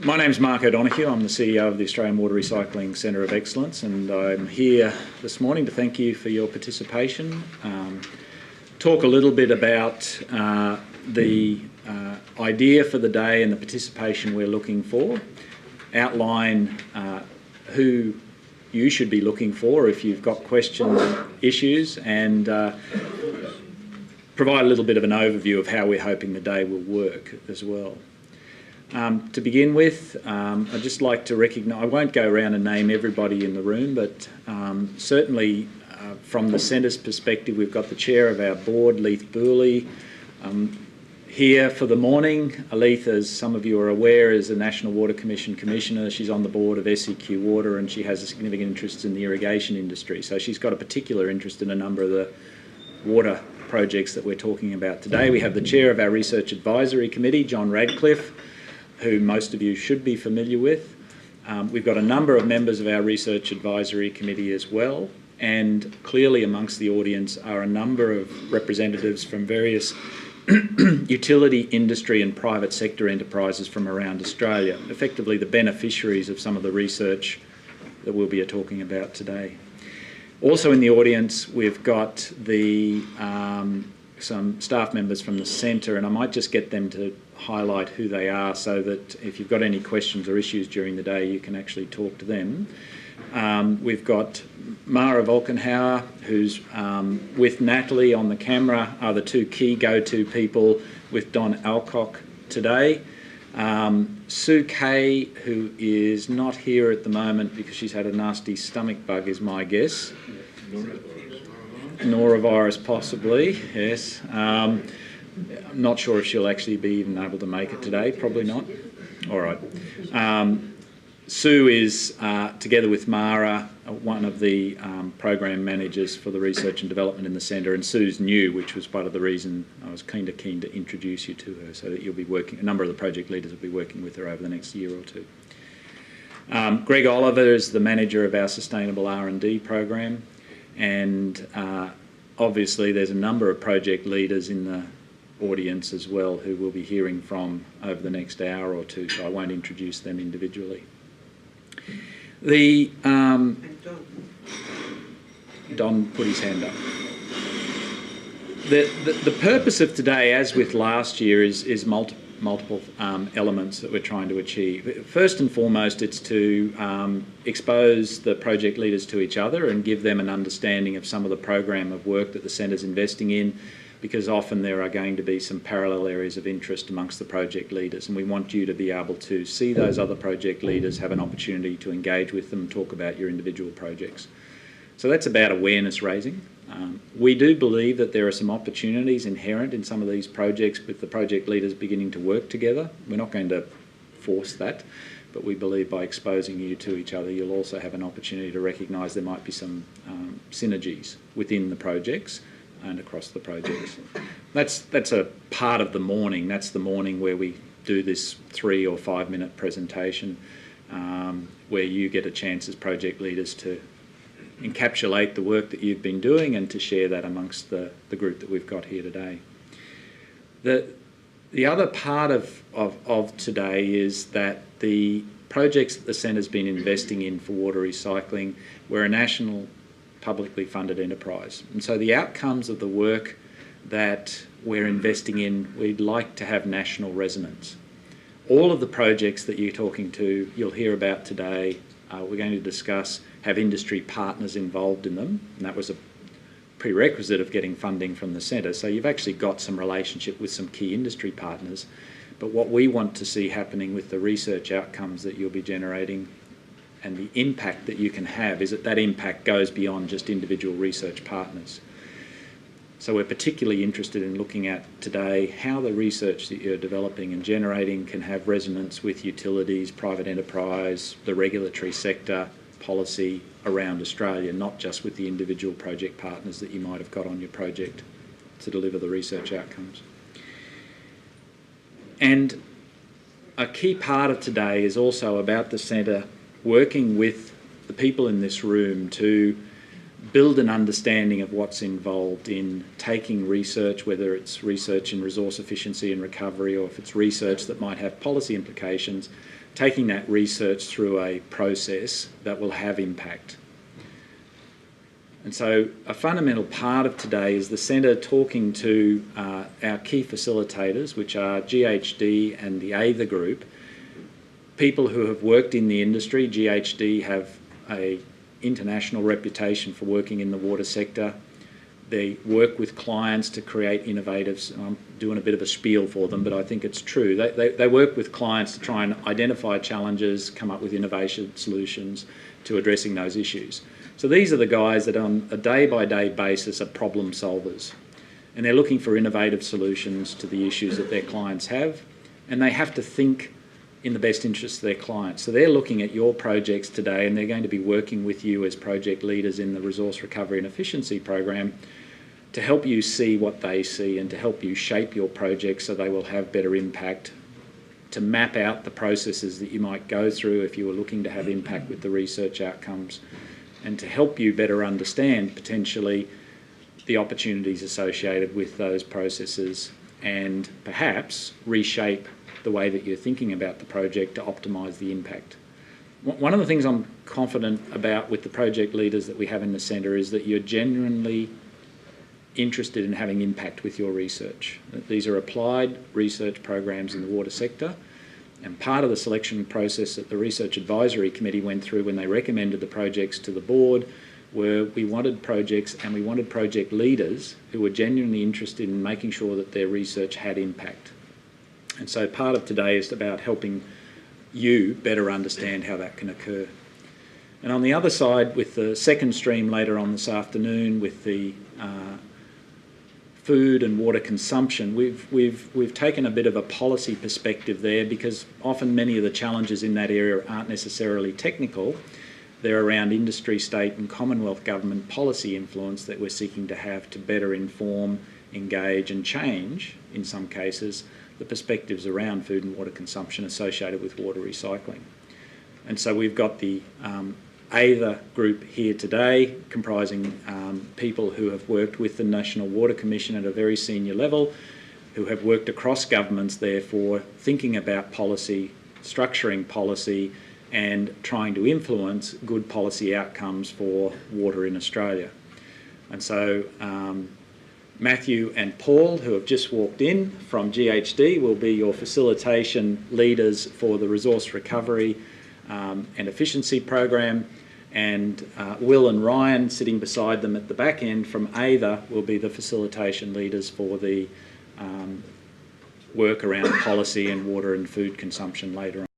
My name's Mark O'Donoghue. I'm the CEO of the Australian Water Recycling Centre of Excellence, and I'm here this morning to thank you for your participation, talk a little bit about the idea for the day and the participation we're looking for, outline who you should be looking for if you've got questions, issues, and provide a little bit of an overview of how we're hoping the day will work as well. To begin with, I'd just like to recognise, I won't go around and name everybody in the room, but certainly from the Centre's perspective, we've got the chair of our board, Leith Booley, here for the morning. Leith, as some of you are aware, is a National Water Commission Commissioner. She's on the board of SEQ Water and she has a significant interest in the irrigation industry. So she's got a particular interest in a number of the water projects that we're talking about today. We have the chair of our Research Advisory Committee, John Radcliffe, who most of you should be familiar with. We've got a number of members of our Research Advisory Committee as well, and clearly amongst the audience are a number of representatives from various utility, industry and private sector enterprises from around Australia, effectively the beneficiaries of some of the research that we'll be talking about today. Also in the audience we've got the some staff members from the Centre, and I might just get them to highlight who they are so that if you've got any questions or issues during the day you can actually talk to them. We've got Mara Volkenhauer, who's with Natalie on the camera, are the two key go-to people with Don Alcock today. Sue Kay, who is not here at the moment because she's had a nasty stomach bug, is my guess. Norovirus possibly, yes. I'm not sure if she'll actually be even able to make it today, probably not. All right. Sue is, together with Mara, one of the program managers for the research and development in the Centre, and Sue's new, which was part of the reason I was keen to introduce you to her, so that you'll be working, a number of the project leaders will be working with her over the next year or two. Greg Oliver is the manager of our Sustainable R&D program, and obviously there's a number of project leaders in the audience as well who we'll be hearing from over the next hour or two, so I won't introduce them individually. The Don put his hand up. The purpose of today, as with last year, is multiple elements that we're trying to achieve. First and foremost, it's to expose the project leaders to each other and give them an understanding of some of the program of work that the Centre's investing in, because often there are going to be some parallel areas of interest amongst the project leaders, and we want you to be able to see those other project leaders, have an opportunity to engage with them, talk about your individual projects. So that's about awareness raising. We do believe that there are some opportunities inherent in some of these projects with the project leaders beginning to work together. We're not going to force that, but we believe by exposing you to each other you'll also have an opportunity to recognise there might be some synergies within the projects and across the projects. That's a part of the morning. That's the morning where we do this 3 or 5 minute presentation where you get a chance as project leaders to encapsulate the work that you've been doing and to share that amongst the group that we've got here today. The other part of today is that the projects that the Centre's been investing in for water recycling, we're a national publicly funded enterprise, and so the outcomes of the work that we're investing in, we'd like to have national resonance. All of the projects that you're talking to, you'll hear about today, we're going to discuss, have industry partners involved in them, and that was a prerequisite of getting funding from the Centre. So you've actually got some relationship with some key industry partners, but what we want to see happening with the research outcomes that you'll be generating and the impact that you can have is that that impact goes beyond just individual research partners. So we're particularly interested in looking at today how the research that you're developing and generating can have resonance with utilities, private enterprise, the regulatory sector, policy around Australia, not just with the individual project partners that you might have got on your project to deliver the research outcomes. And a key part of today is also about the Centre working with the people in this room to build an understanding of what's involved in taking research, whether it's research in resource efficiency and recovery or if it's research that might have policy implications, taking that research through a process that will have impact. And so a fundamental part of today is the Centre talking to our key facilitators, which are GHD and the AITHA group, people who have worked in the industry. GHD have an international reputation for working in the water sector. They work with clients to create innovative, I'm doing a bit of a spiel for them, but I think it's true. They work with clients to try and identify challenges, come up with innovation solutions to addressing those issues. So these are the guys that on a day-by-day basis are problem solvers, and they're looking for innovative solutions to the issues that their clients have, and they have to think in the best interest of their clients. So they're looking at your projects today, and they're going to be working with you as project leaders in the Resource Recovery and Efficiency Program to help you see what they see and to help you shape your projects so they will have better impact, to map out the processes that you might go through if you were looking to have impact with the research outcomes, and to help you better understand potentially the opportunities associated with those processes and perhaps reshape the way that you're thinking about the project to optimise the impact. One of the things I'm confident about with the project leaders that we have in the centre is that you're genuinely interested in having impact with your research. These are applied research programs in the water sector, and part of the selection process that the Research Advisory Committee went through when they recommended the projects to the board were we wanted projects and we wanted project leaders who were genuinely interested in making sure that their research had impact. And so part of today is about helping you better understand how that can occur. And on the other side, with the second stream later on this afternoon, with the food and water consumption, we've taken a bit of a policy perspective there, because often many of the challenges in that area aren't necessarily technical. They're around industry, state and Commonwealth government policy influence that we're seeking to have to better inform, engage and change, in some cases, the perspectives around food and water consumption associated with water recycling. And so we've got the AITHA group here today, comprising people who have worked with the National Water Commission at a very senior level, who have worked across governments, therefore thinking about policy, structuring policy and trying to influence good policy outcomes for water in Australia. And so Matthew and Paul, who have just walked in from GHD, will be your facilitation leaders for the Resource Recovery and Efficiency Program, and Will and Ryan, sitting beside them at the back end from AITHA, will be the facilitation leaders for the work around policy and water and food consumption later on.